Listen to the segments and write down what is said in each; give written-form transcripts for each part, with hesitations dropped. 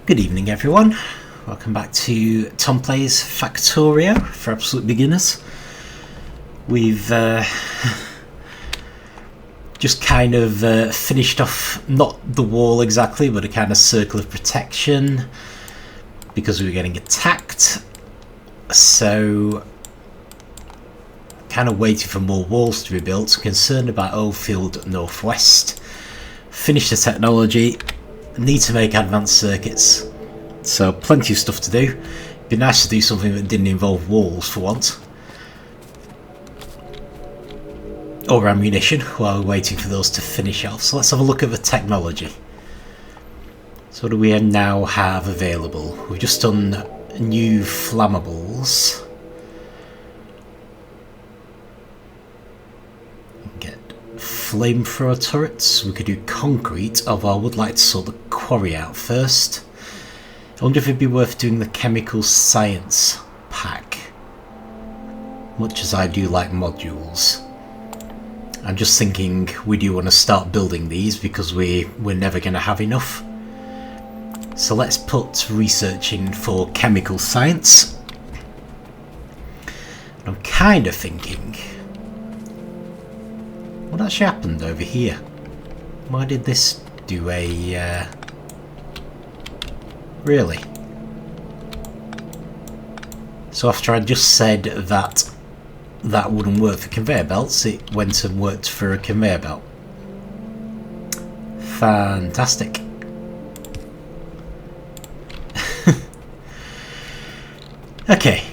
Good evening everyone, welcome back to Tom Plays Factorio for absolute beginners. We've just kind of finished off, not the wall exactly, but a kind of circle of protection because we were getting attacked. So kind of waiting for more walls to be built, concerned about Oldfield Northwest. Finish the technology, need to make advanced circuits, so plenty of stuff to do. It'd be nice to do something that didn't involve walls for once, or ammunition, while we're waiting for those to finish off. So let's have a look at the technology. So what do we now have available? We've just done new flammables. Flamethrower turrets. We could do concrete, although I would like to sort the quarry out first. I wonder if it'd be worth doing the chemical science pack, much as I do like modules. I'm just thinking we do want to start building these because we're never going to have enough. So let's put research in for chemical science. I'm kind of thinking, what actually happened over here? Why did this do a... Really? So after I just said that that wouldn't work for conveyor belts, it went and worked for a conveyor belt. Fantastic. Okay,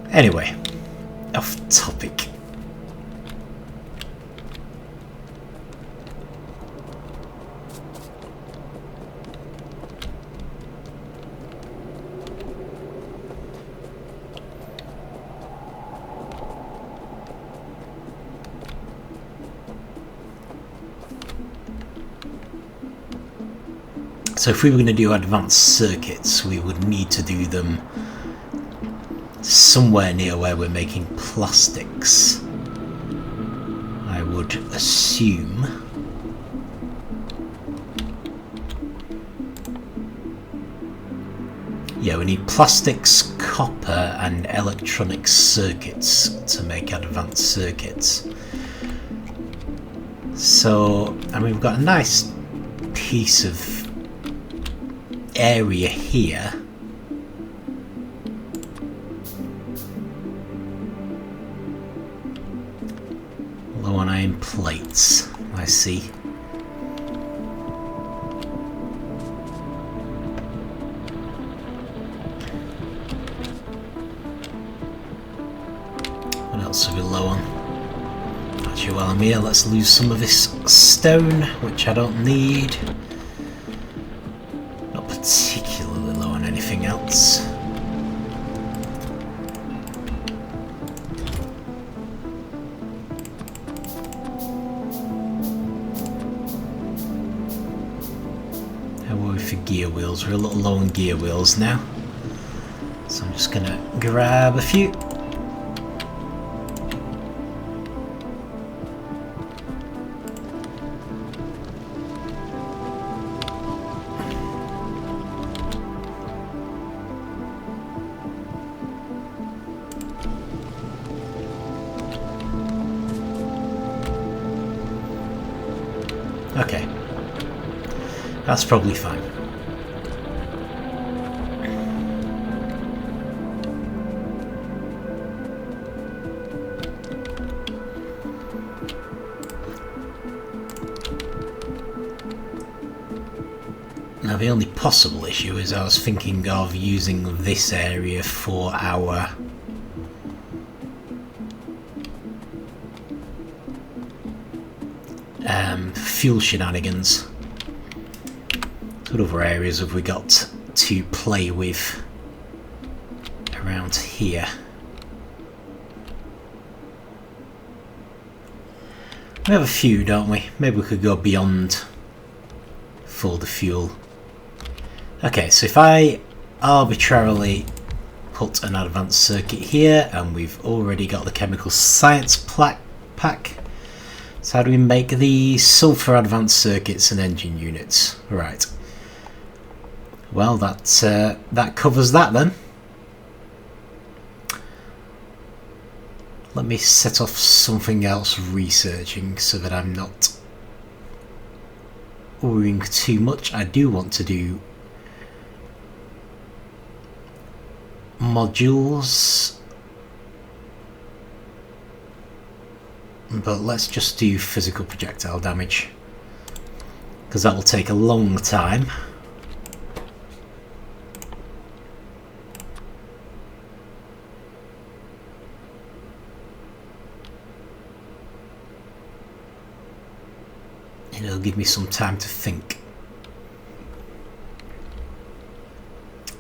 anyway, off topic. So if we were going to do advanced circuits, we would need to do them somewhere near where we're making plastics, I would assume. Yeah, we need plastics, copper and electronic circuits to make advanced circuits. So, I mean, we've got a nice piece of area here. Low on iron plates, I see. What else are we low on? Actually, while I'm here, let's lose some of this stone, which I don't need. Particularly low on anything else. How are we for gear wheels? We're a little low on gear wheels now, so I'm just gonna grab a few. Okay, that's probably fine. Now the only possible issue is I was thinking of using this area for our fuel shenanigans. What other areas have we got to play with around here? We have a few, don't we? Maybe we could go beyond for the fuel. Okay, so if I arbitrarily put an advanced circuit here, and we've already got the chemical science pack. So how do we make the sulfur advanced circuits and engine units? Right. Well, that covers that then. Let me set off something else researching so that I'm not worrying too much. I do want to do modules, but let's just do physical projectile damage, because that will take a long time. And it'll give me some time to think.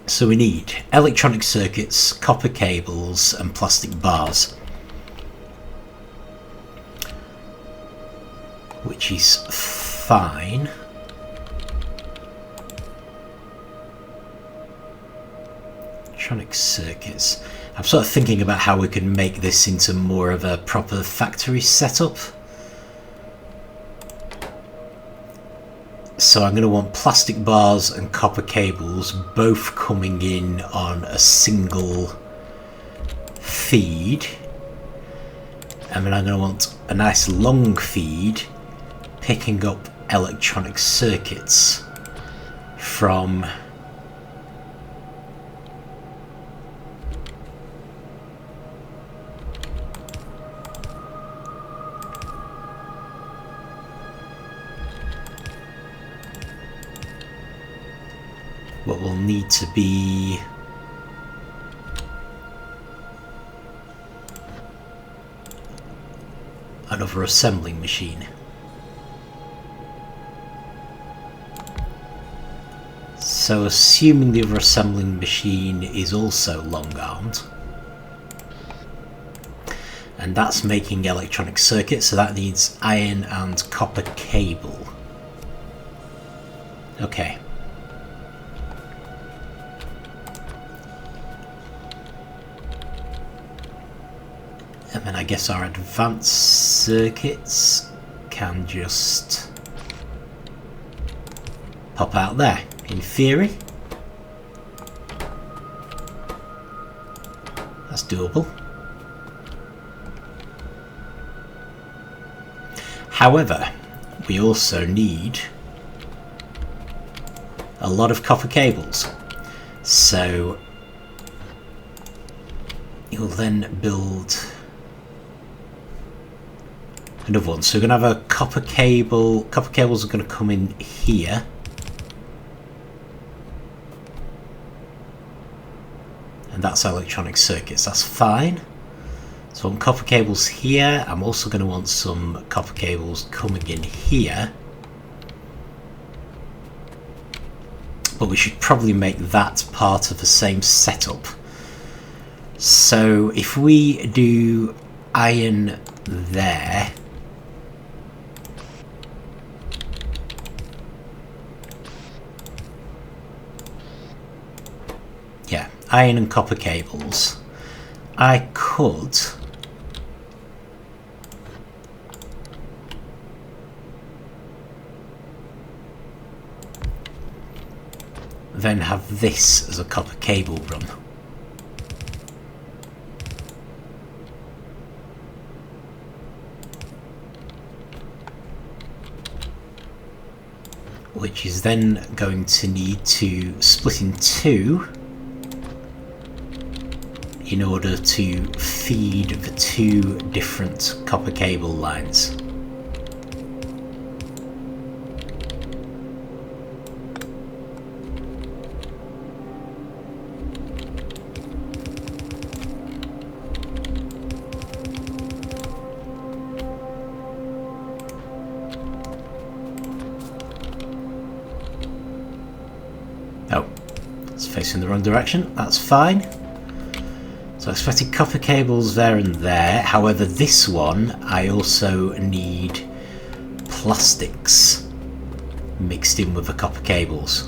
So we need electronic circuits, copper cables and plastic bars, which is fine. Electronic circuits. I'm sort of thinking about how we can make this into more of a proper factory setup. So I'm going to want plastic bars and copper cables both coming in on a single feed, and then I'm going to want a nice long feed picking up electronic circuits from what will need to be another assembling machine. So assuming the other assembling machine is also long-armed, and that's making electronic circuits, so that needs iron and copper cable. Okay. And then I guess our advanced circuits can just pop out there, in theory. That's doable. However, we also need a lot of copper cables. So you'll then build another one. So we're going to have a copper cable. Copper cables are going to come in here. And that's electronic circuits. That's fine. So on copper cables here, I'm also going to want some copper cables coming in here. But we should probably make that part of the same setup. So if we do iron there, yeah, iron and copper cables, I could then have this as a copper cable run. Which is then going to need to split in two in order to feed the two different copper cable lines. Oh, it's facing the wrong direction. That's fine. So I expected copper cables there and there. However, this one I also need plastics mixed in with the copper cables,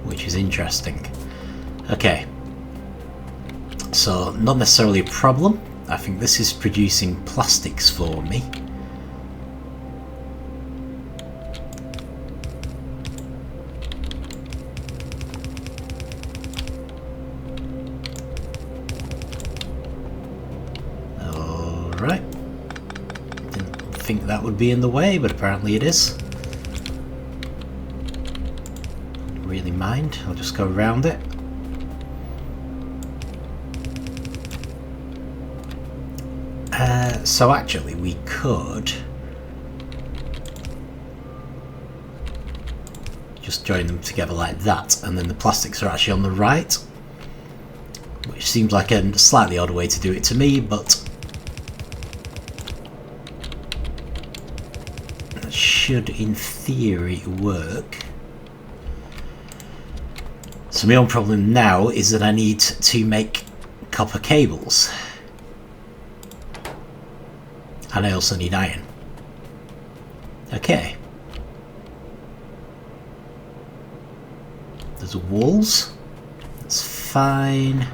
which is interesting. Okay, so not necessarily a problem. I think this is producing plastics for me. that would be in the way, but apparently it is. Don't really mind, I'll just go around it. So actually we could just join them together like that, and then the plastics are actually on the right, which seems like a slightly odd way to do it to me, but that should in theory work. So my own problem now is that I need to make copper cables. And I also need iron. Okay. There's walls. That's fine.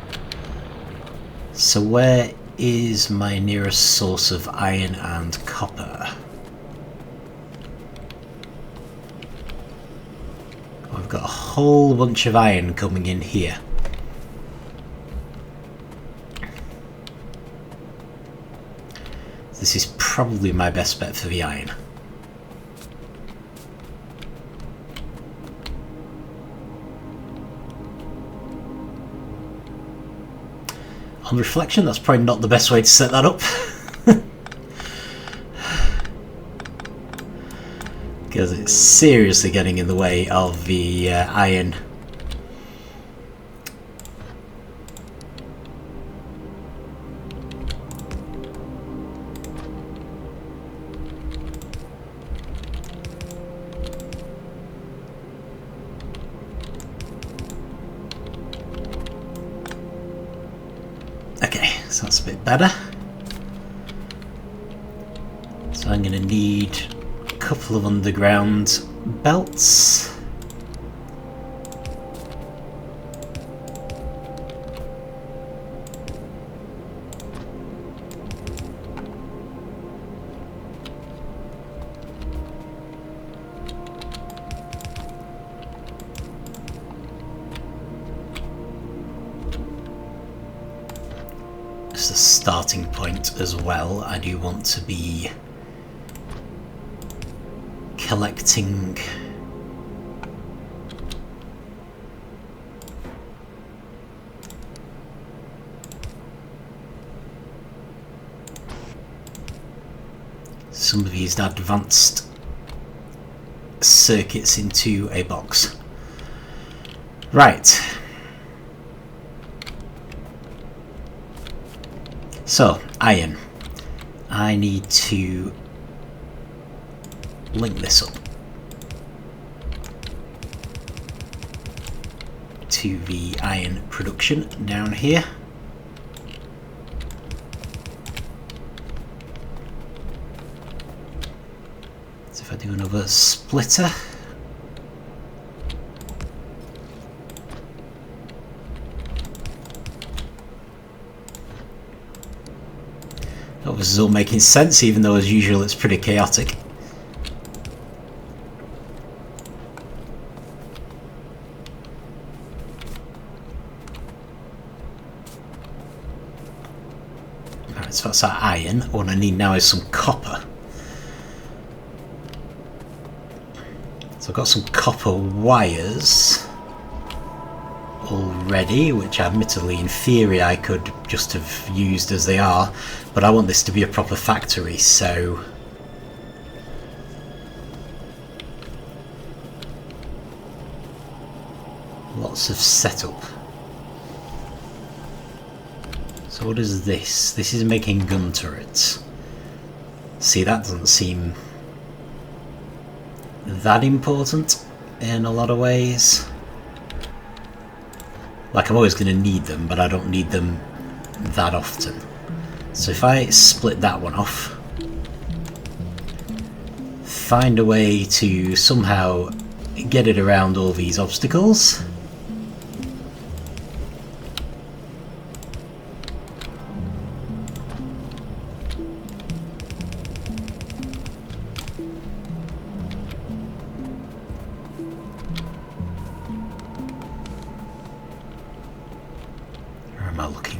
So where is my nearest source of iron and copper? I've got a whole bunch of iron coming in here. This is probably my best bet for the iron. On reflection, that's probably not the best way to set that up. Because it's seriously getting in the way of the iron. Okay, so that's a bit better. So I'm going to need a couple of underground belts. As a starting point as well, I do want to be collecting some of these advanced circuits into a box. Right. So, iron. I need to link this up to the iron production down here. So if I do another splitter, this is all making sense, even though as usual it's pretty chaotic. Right, so that's our iron. What I need now is some copper. So I've got some copper wires already, which admittedly in theory I could just have used as they are, but I want this to be a proper factory, so lots of setup. So what is this? This is making gun turrets. See, that doesn't seem that important in a lot of ways. Like, I'm always going to need them, but I don't need them that often. So if I split that one off, find a way to somehow get it around all these obstacles. Where am I looking?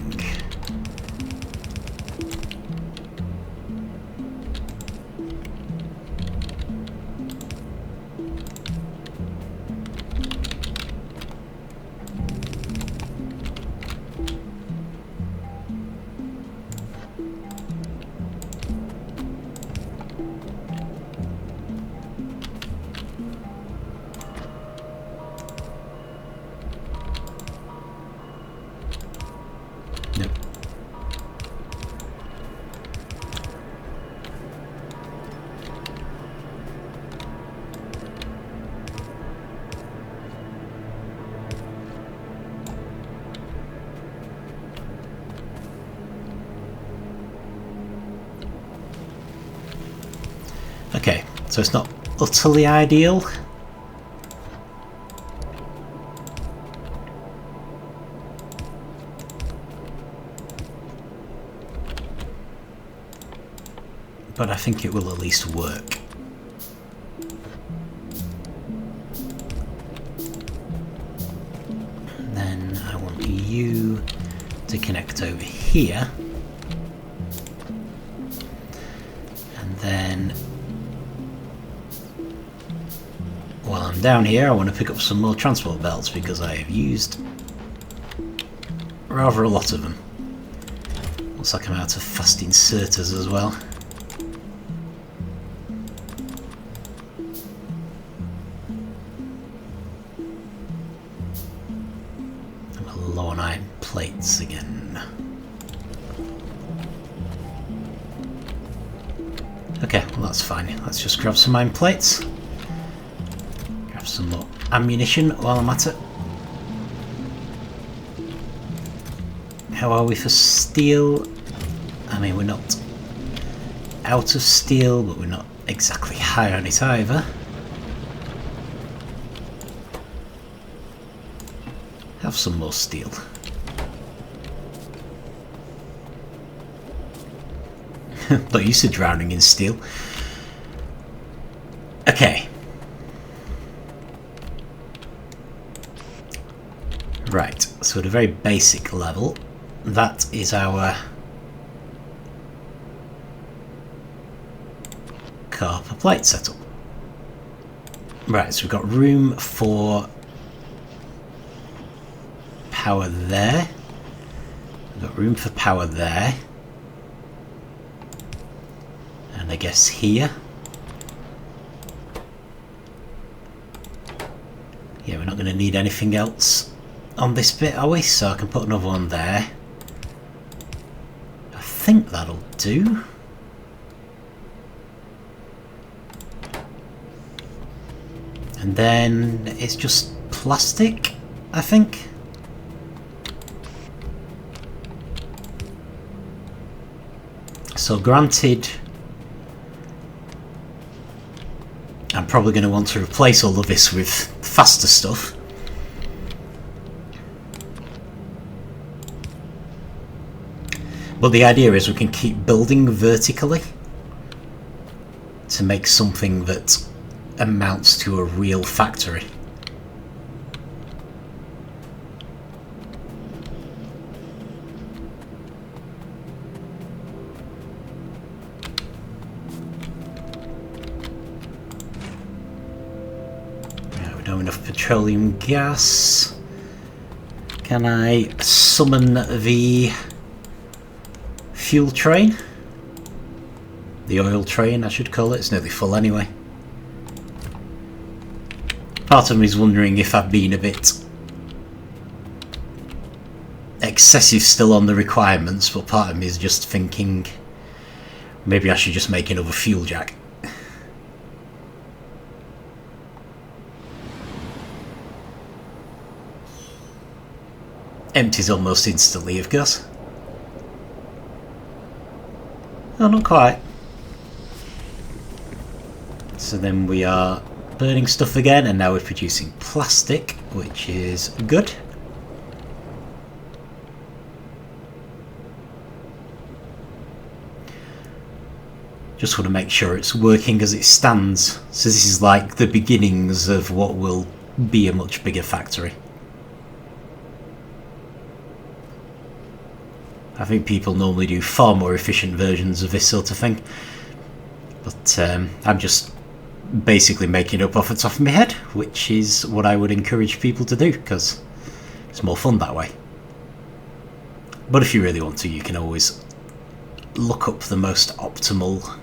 So it's not utterly ideal. But I think it will at least work. And then I want you to connect over here. And then while I'm down here, I want to pick up some more transport belts because I have used rather a lot of them. Looks like I'm out of fast inserters as well. I'm low on iron plates again. Okay, well that's fine. Let's just grab some iron plates. Grab some more ammunition while I'm at it. How are we for steel? I mean, we're not out of steel, but we're not exactly high on it either. Have some more steel. Not used to drowning in steel. Okay. Right, so at a very basic level, that is our copper plate setup. Right, so we've got room for power there. We've got room for power there. And I guess here. Yeah, we're not going to need anything else on this bit, are we? So I can put another one there. I think that'll do. And then it's just plastic, I think. So granted, I'm probably going to want to replace all of this with faster stuff. But the idea is we can keep building vertically to make something that amounts to a real factory. We don't have enough petroleum gas. Can I summon the fuel train? The oil train, I should call it. It's nearly full anyway. Part of me is wondering if I've been a bit excessive still on the requirements, but part of me is just thinking maybe I should just make another fuel jack. Empties almost instantly, of course. Oh, not quite. So then we are burning stuff again, and now we're producing plastic, which is good. Just want to make sure it's working as it stands. So this is like the beginnings of what will be a much bigger factory. I think people normally do far more efficient versions of this sort of thing. But I'm just basically making up off the top of my head, which is what I would encourage people to do, because it's more fun that way. But if you really want to, you can always look up the most optimal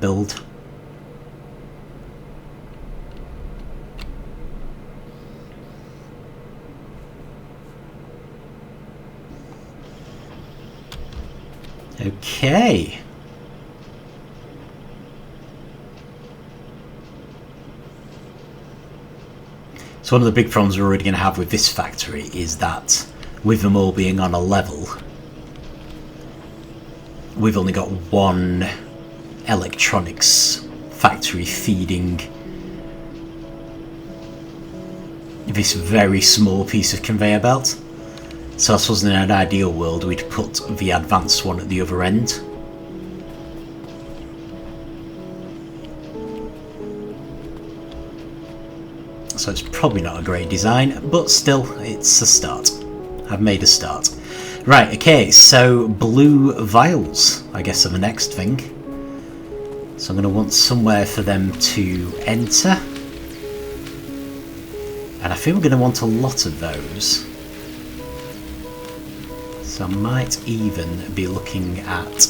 build. Okay. So one of the big problems we're already going to have with this factory is that with them all being on a level, we've only got one electronics factory feeding this very small piece of conveyor belt. So I suppose in an ideal world we'd put the advanced one at the other end. So it's probably not a great design, but still, it's a start. I've made a start. Right, okay, so blue vials, I guess, are the next thing. So I'm going to want somewhere for them to enter. And I think we're going to want a lot of those. So I might even be looking at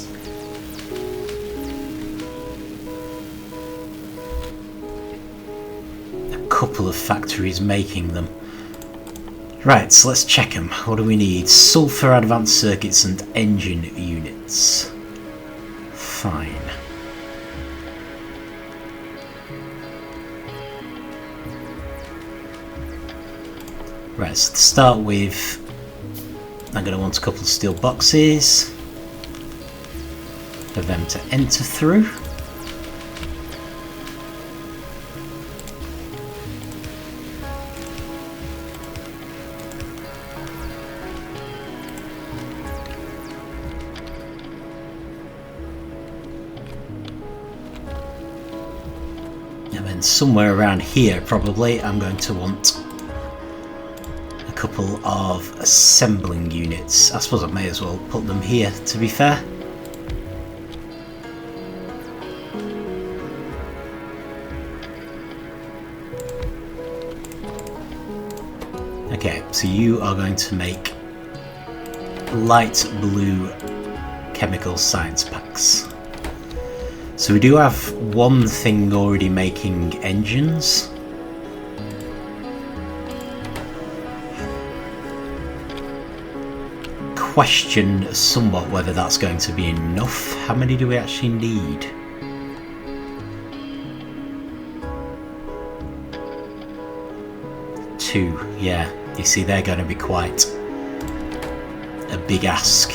a couple of factories making them. Right, so let's check them. What do we need? Sulfur, advanced circuits and engine units. Fine. Right, so to start with, I'm going to want a couple of steel boxes for them to enter through. And then somewhere around here probably I'm going to want a couple of assembling units. I suppose I may as well put them here, to be fair. Okay, so you are going to make light blue chemical science packs. So we do have one thing already making engines. Question somewhat whether that's going to be enough. How many do we actually need? Two, yeah. You see, they're going to be quite a big ask.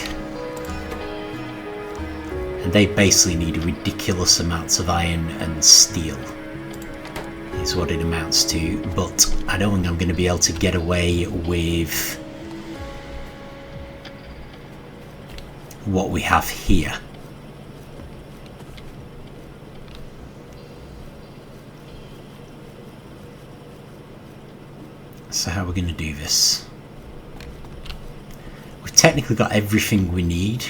And they basically need ridiculous amounts of iron and steel, is what it amounts to. But I don't think I'm going to be able to get away with what we have here. So how are we going to do this? We've technically got everything we need.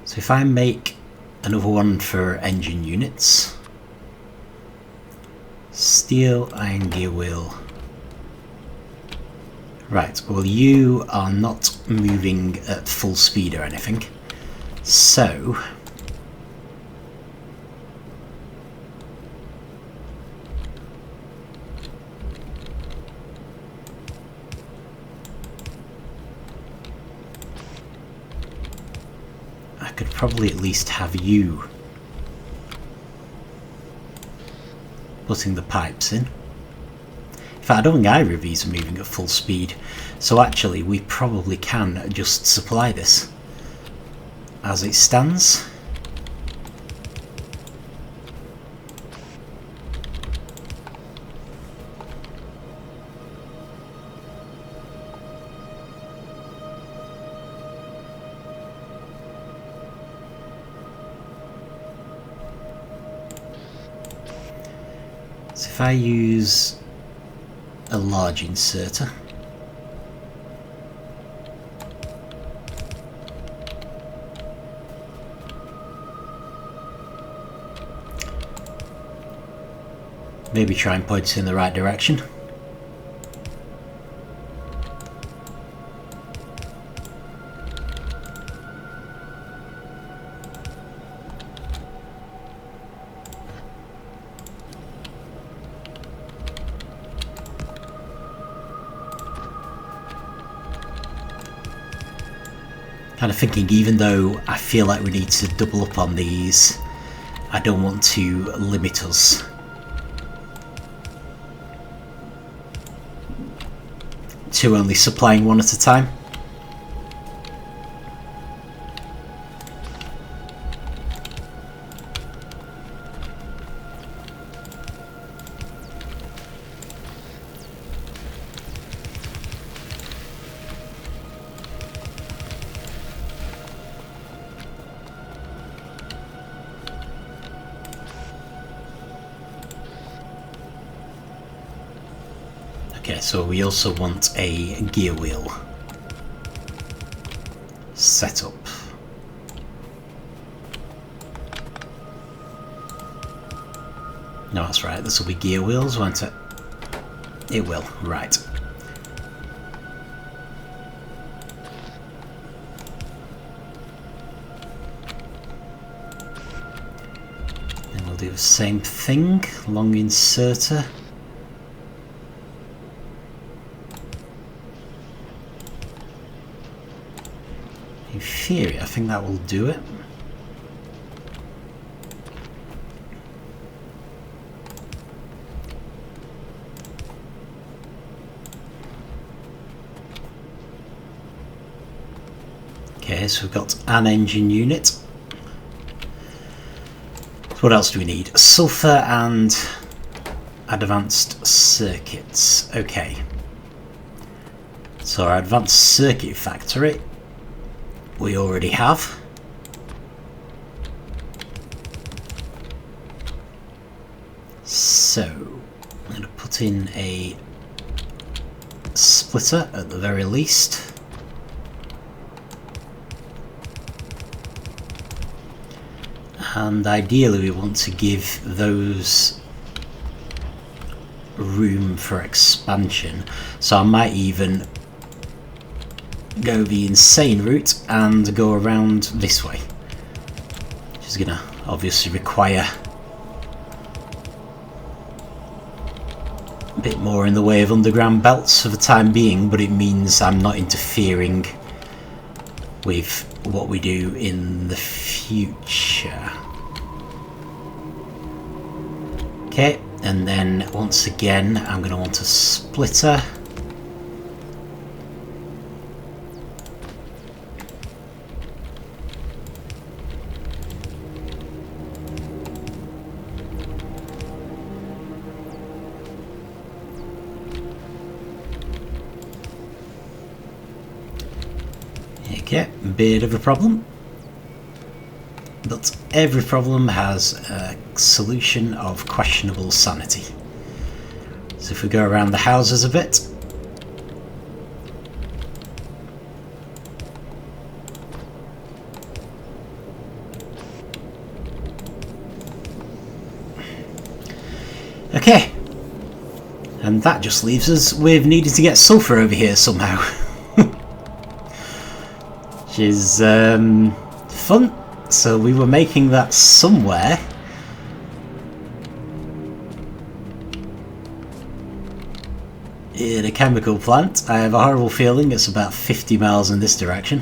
So if I make another one for engine units, steel, iron gear wheel. Right, well you are not moving at full speed or anything, so I could probably at least have you putting the pipes in. In fact, I don't think either of these are moving at full speed, so actually we probably can just supply this as it stands. So if I use a large inserter, maybe try and point it in the right direction. Kind of thinking, even though I feel like we need to double up on these, I don't want to limit us. To only supplying one at a time. Okay, so we also want a gear wheel set up. No, that's right, this will be gear wheels, won't it? It will, right. Then we'll do the same thing, long inserter. In theory, I think that will do it. Okay, so we've got an engine unit. So what else do we need? Sulfur and advanced circuits. Okay. So our advanced circuit factory we already have. So I'm going to put in a splitter at the very least. And ideally we want to give those room for expansion. So I might even go the insane route and go around this way, which is gonna obviously require a bit more in the way of underground belts for the time being, but it means I'm not interfering with what we do in the future. Okay, and then once again I'm going to want a splitter. Okay, bit of a problem, but every problem has a solution of questionable sanity. So if we go around the houses a bit, okay, and that just leaves us with needing to get sulfur over here somehow. Which is fun. So we were making that somewhere. In a chemical plant. I have a horrible feeling it's about 50 miles in this direction.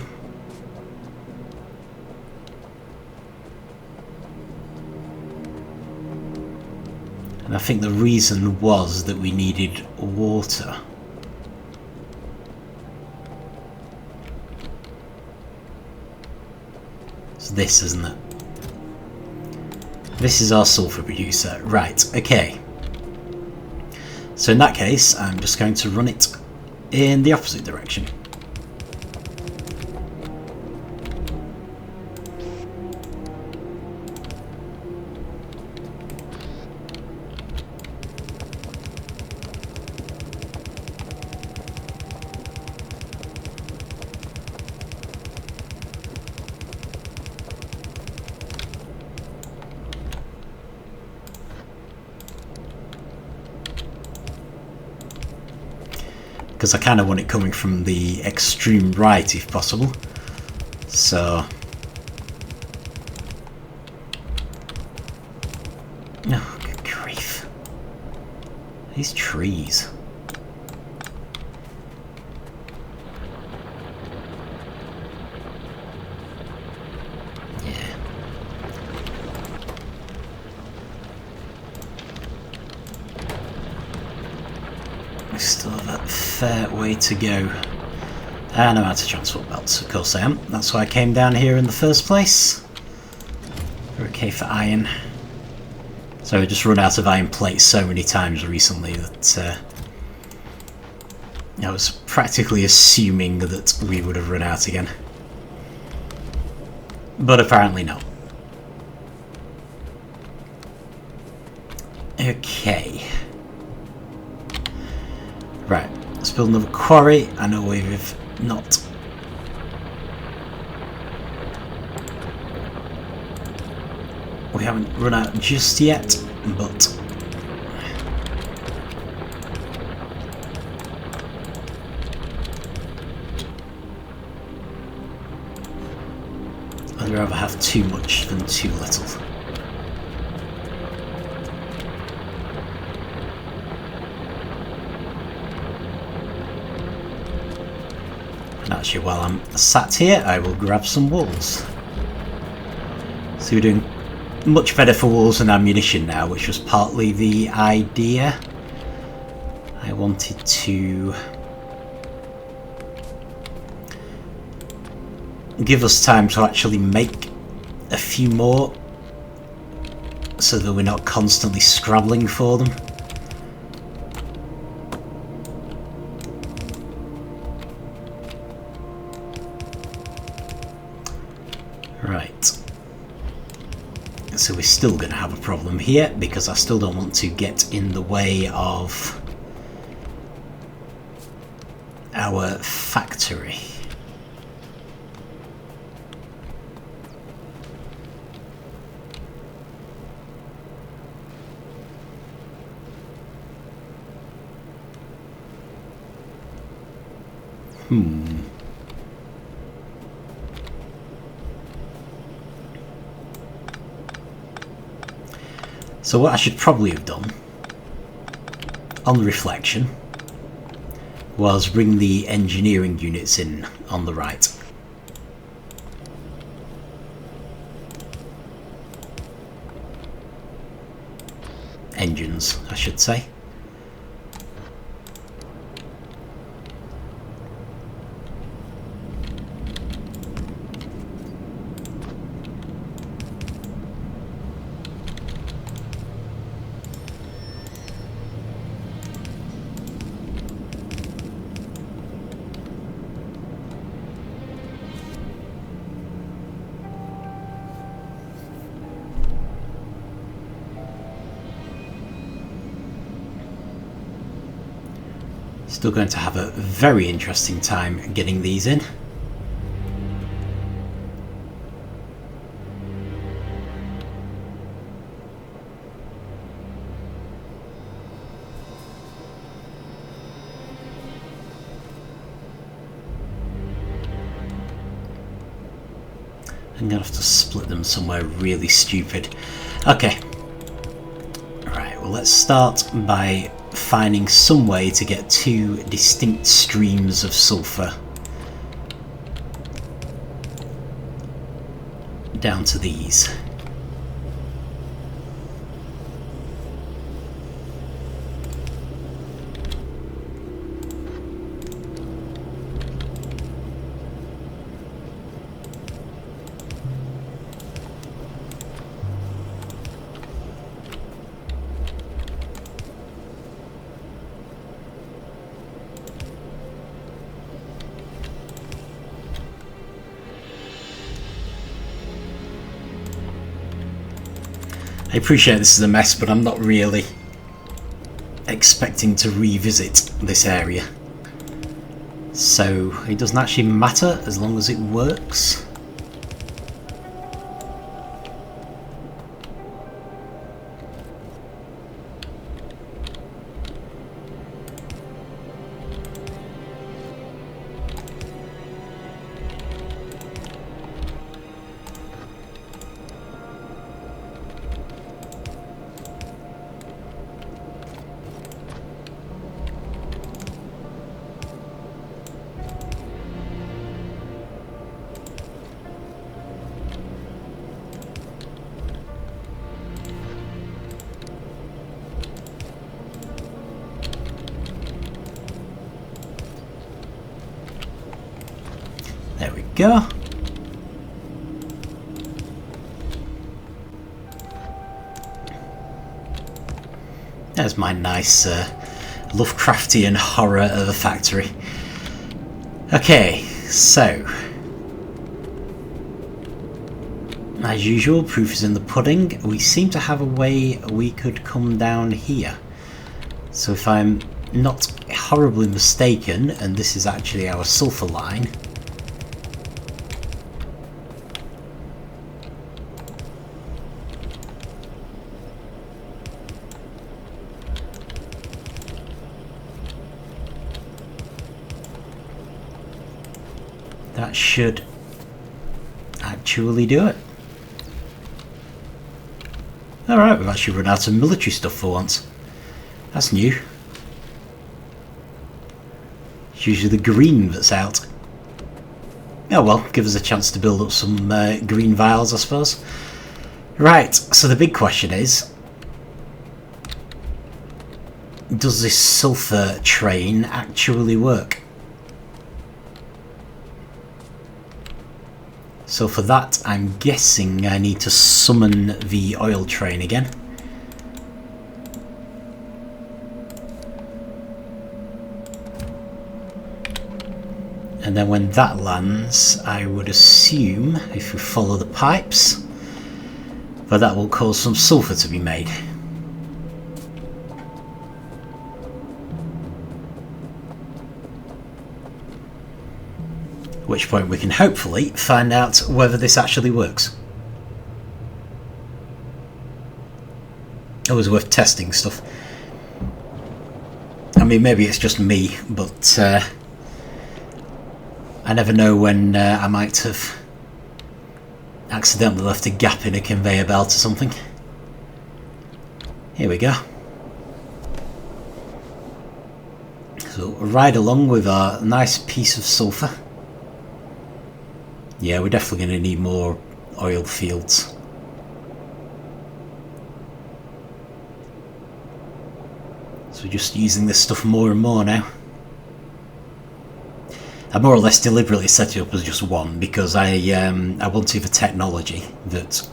And I think the reason was that we needed water. This, isn't it? This is our sulfur producer. Right, okay. So in that case, I'm just going to run it in the opposite direction. Because I kind of want it coming from the extreme right if possible. So... oh, good grief. These trees. Still have a fair way to go. And I'm out of transport belts, of course I am. That's why I came down here in the first place. We're okay for iron. So I've just run out of iron plates so many times recently that I was practically assuming that we would have run out again. But apparently not. Okay. Right, let's build another quarry. I know we've not... We haven't run out just yet, but... I'd rather have too much than too little. And actually, while I'm sat here, I will grab some walls. So we're doing much better for walls and ammunition now, which was partly the idea. I wanted to give us time to actually make a few more so that we're not constantly scrabbling for them. Right. So we're still going to have a problem here because I still don't want to get in the way of our factory. So what I should probably have done, on reflection, was bring the engineering units in on the right. Engines, I should say. Still going to have a very interesting time getting these in. I'm gonna have to split them somewhere really stupid. Okay. Alright, well let's start by finding some way to get two distinct streams of sulfur down to these. I appreciate this is a mess, but I'm not really expecting to revisit this area. So it doesn't actually matter as long as it works. go. There's my nice Lovecraftian horror of a factory. Okay, so as usual, proof is in the pudding. We seem to have a way we could come down here. So if I'm not horribly mistaken, and this is actually our sulfur line, that should actually do it. Alright, we've actually run out of military stuff for once. That's new. It's usually the green that's out. Oh well, give us a chance to build up some green vials, I suppose. Right, so the big question is, does this sulfur train actually work? So for that, I'm guessing I need to summon the oil train again. And then when that lands, I would assume, if we follow the pipes, that will cause some sulfur to be made. At which point we can hopefully find out whether this actually works. Always worth testing stuff. I mean, maybe it's just me, but I never know when I might have accidentally left a gap in a conveyor belt or something. Here we go. So ride along with our nice piece of sulfur. Yeah, we're definitely going to need more oil fields. So we're just using this stuff more and more now. I more or less deliberately set it up as just one because I wanted the technology that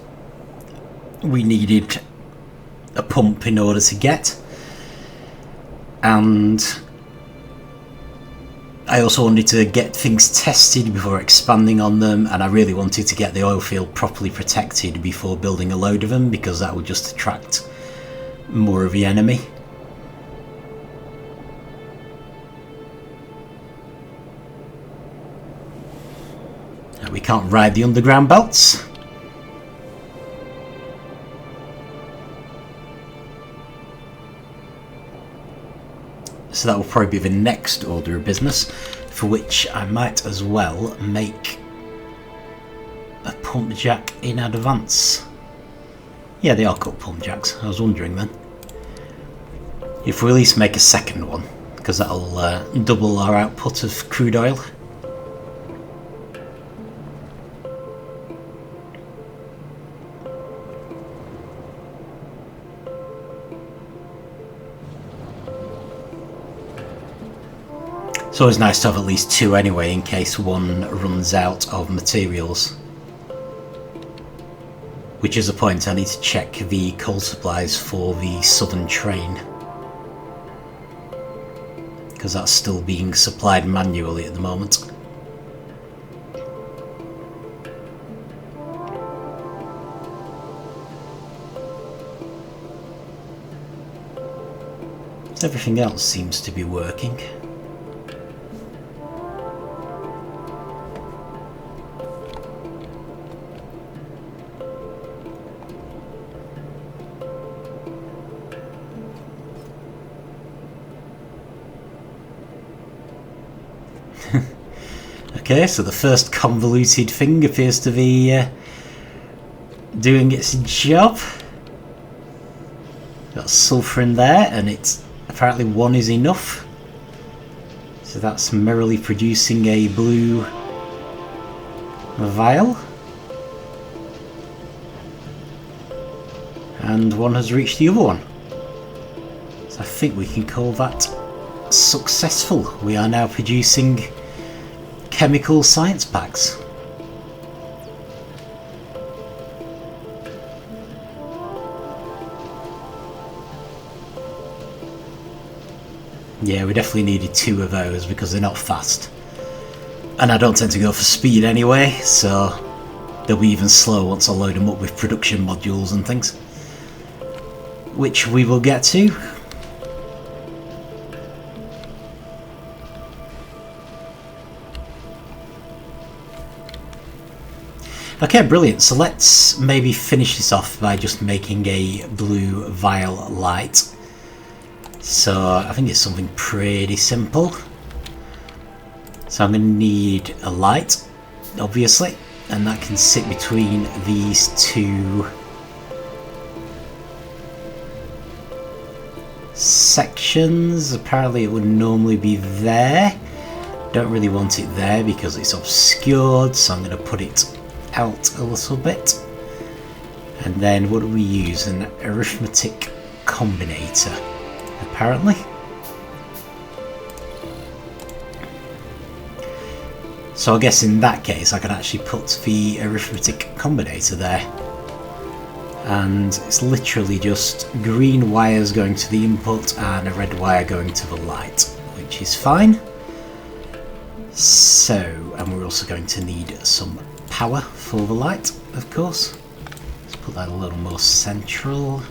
we needed a pump in order to get, and I also wanted to get things tested before expanding on them, and I really wanted to get the oil field properly protected before building a load of them, because that would just attract more of the enemy. We can't ride the underground belts. So that will probably be the next order of business, for which I might as well make a pump jack in advance. Yeah, they are called pump jacks. I was wondering then. If we at least make a second one, because that'll double our output of crude oil. It's always nice to have at least two anyway, in case one runs out of materials. Which is the point, I need to check the coal supplies for the southern train, because that's still being supplied manually at the moment. Everything else seems to be working. Okay, so the first convoluted thing appears to be doing its job. Got sulfur in there, and it's apparently one is enough. So that's merrily producing a blue vial. And one has reached the other one. So I think we can call that successful. We are now producing chemical science packs. Yeah, we definitely needed 2 of those because they're not fast. And I don't tend to go for speed anyway, so they'll be even slower once I load them up with production modules and things. Which we will get to. Okay, brilliant. So let's maybe finish this off by just making a blue vial light. So I think it's something pretty simple. So I'm going to need a light, obviously, and that can sit between these 2 sections. Apparently it would normally be there. Don't really want it there because it's obscured, so I'm going to put it out a little bit. And then what do we use? An arithmetic combinator, apparently. So I guess in that case I can actually put the arithmetic combinator there. And it's literally just green wires going to the input and a red wire going to the light, which is fine. So, and we're also going to need some power for the light, of course. Let's put that a little more central.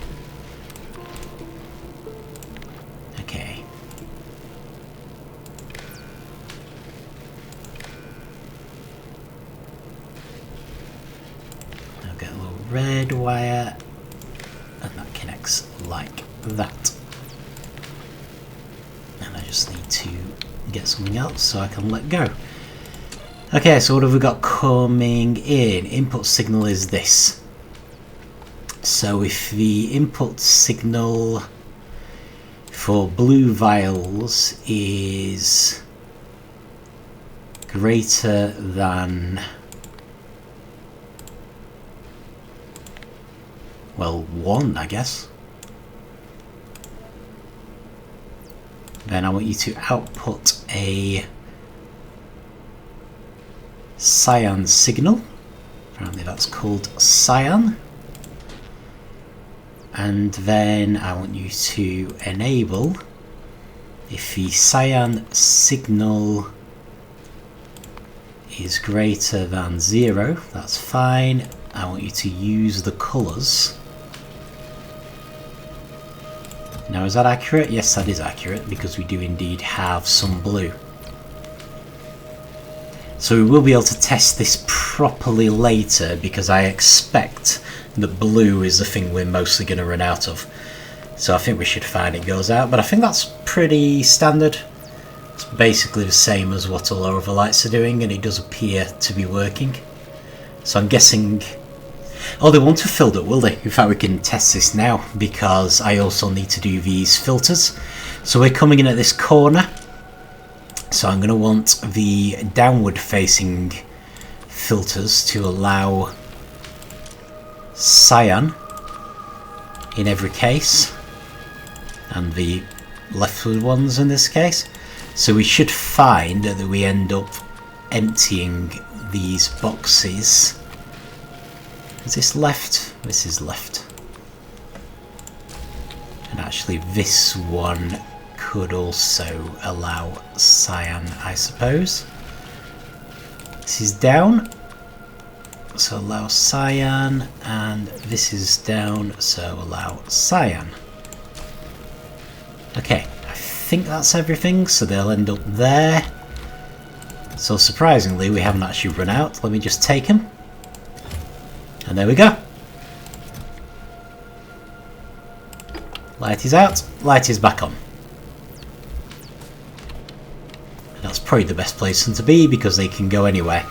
Okay. I'll get a little red wire, and that connects like that. And I just need to get something else so I can let go. Okay, so what have we got coming in? Input signal is this. So if the input signal for blue vials is greater than, well, 1, I guess, then I want you to output a cyan signal. Apparently that's called cyan. And then I want you to enable, if the cyan signal is greater than 0, that's fine. I want you to use the colours. Now, is that accurate? Yes, that is accurate, because we do indeed have some blue. So we will be able to test this properly later, because I expect that blue is the thing we're mostly going to run out of. So I think we should find it goes out, but I think that's pretty standard. It's basically the same as what all our other lights are doing, and it does appear to be working. So I'm guessing... Oh, they won't have filled up, will they? In fact, we can test this now, because I also need to do these filters. So we're coming in at this corner. So I'm going to want the downward facing filters to allow cyan in every case, and the leftward ones in this case. So we should find that we end up emptying these boxes. Is this left? This is left. And actually this one could also allow cyan, I suppose. This is down, so allow cyan, and this is down, so allow cyan. Okay, I think that's everything, so they'll end up there. So surprisingly, we haven't actually run out. Let me just take them. And there we go. Light is out, light is back on. And that's probably the best place for them to be, because they can go anywhere.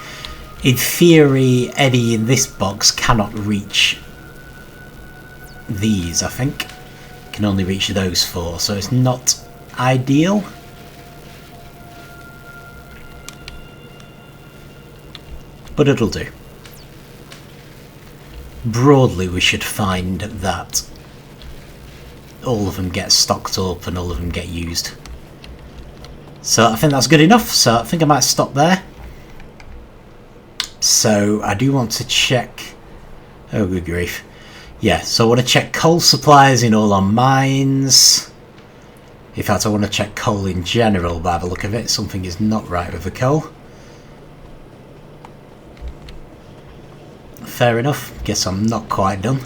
In theory, any in this box cannot reach these, I think. Can only reach those 4, so it's not ideal. But it'll do. Broadly, we should find that all of them get stocked up and all of them get used. So I think that's good enough, so I think I might stop there. So I do want to check... Oh, good grief. Yeah, so I want to check coal supplies in all our mines. In fact, I want to check coal in general by the look of it. Something is not right with the coal. Fair enough. Guess I'm not quite done.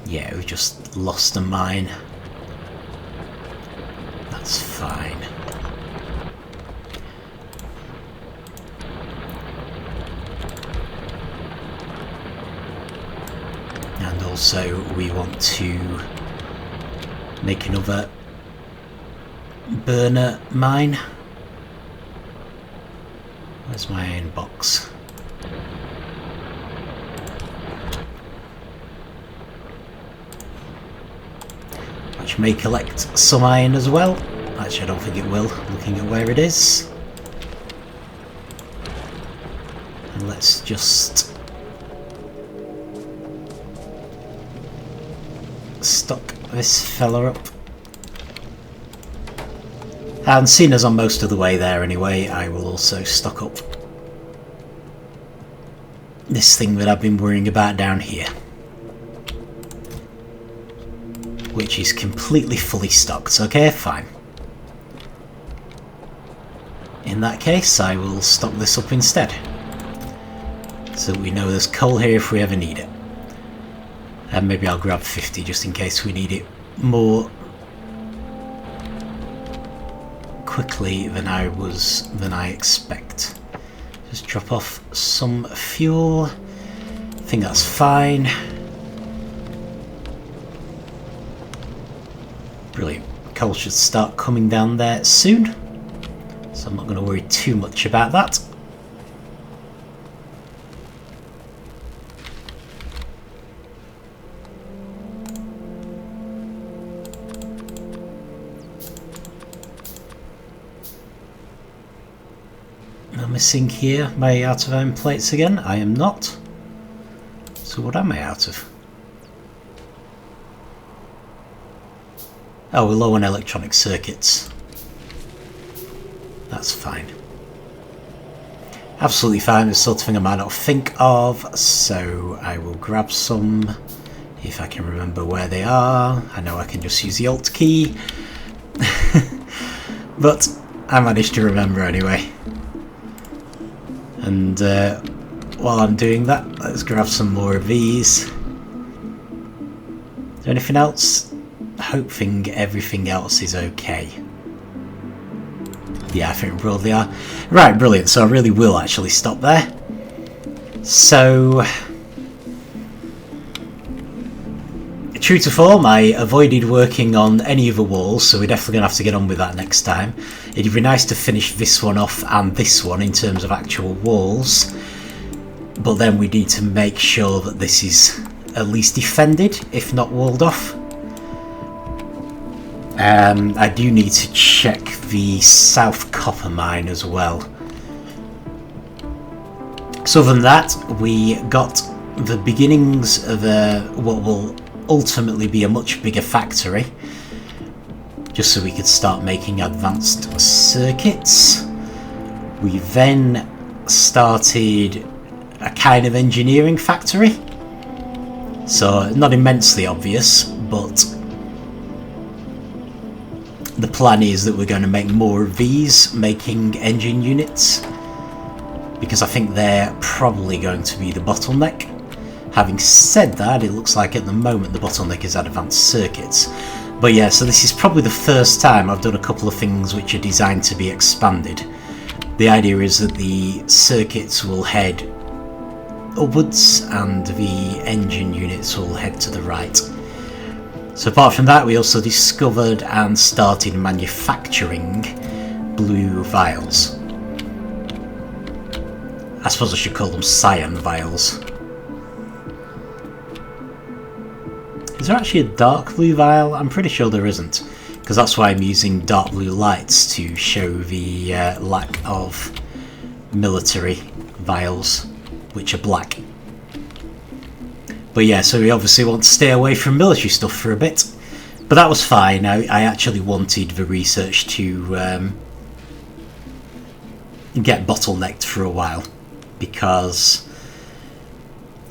Yeah, we've just lost a mine. That's fine. And also we want to make another burner mine. Where's my iron box? Which may collect some iron as well. Actually, I don't think it will, looking at where it is. And let's just stock this fella up. And seeing as I'm most of the way there anyway, I will also stock up this thing that I've been worrying about down here, which is completely fully stocked. Okay, fine. In that case, I will stock this up instead, so we know there's coal here if we ever need it. And maybe I'll grab 50 just in case we need it more quickly than I expect. Just drop off some fuel. I think that's fine. Brilliant. Coal should start coming down there soon, so I'm not going to worry too much about that. Am I missing here? Am I out of iron plates again? I am not. So what am I out of? Oh, we're low on electronic circuits. That's fine. Absolutely fine. It's the sort of thing I might not think of, so I will grab some if I can remember where they are. I know I can just use the Alt key, but I managed to remember anyway. And while I'm doing that, let's grab some more of these. Is there anything else? Hoping everything else is okay. Yeah, I think broadly are. Right, brilliant. So I really will actually stop there. So, true to form, I avoided working on any of the walls, so we're definitely going to have to get on with that next time. It'd be nice to finish this one off and this one in terms of actual walls, but then we need to make sure that this is at least defended, if not walled off. I do need to check the South Copper Mine as well. So other than that, we got the beginnings of what will ultimately be a much bigger factory, just so we could start making advanced circuits. We then started a kind of engineering factory, so not immensely obvious, but the plan is that we're going to make more of these, making engine units, because I think they're probably going to be the bottleneck. Having said that, it looks like at the moment the bottleneck is at advanced circuits. But yeah, so this is probably the first time I've done a couple of things which are designed to be expanded. The idea is that the circuits will head upwards and the engine units will head to the right. So apart from that, we also discovered and started manufacturing blue vials. I suppose I should call them cyan vials. Is there actually a dark blue vial? I'm pretty sure there isn't, because that's why I'm using dark blue lights to show the lack of military vials, which are black. But yeah, so we obviously want to stay away from military stuff for a bit. But that was fine. I actually wanted the research to get bottlenecked for a while, because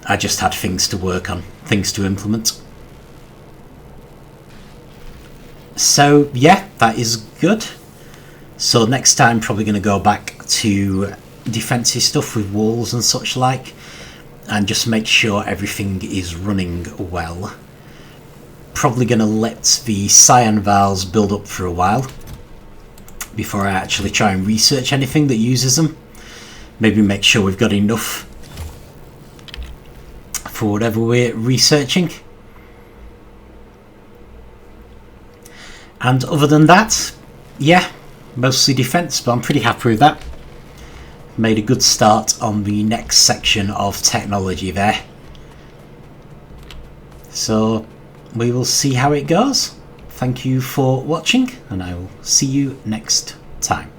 I just had things to work on, things to implement. So yeah, that is good. So next time probably going to go back to defensive stuff with walls and such like, and just make sure everything is running well. Probably going to let the cyan vials build up for a while before I actually try and research anything that uses them. Maybe make sure we've got enough for whatever we're researching. And other than that, yeah, mostly defense, but I'm pretty happy with that. Made a good start on the next section of technology there. So we will see how it goes. Thank you for watching, and I will see you next time.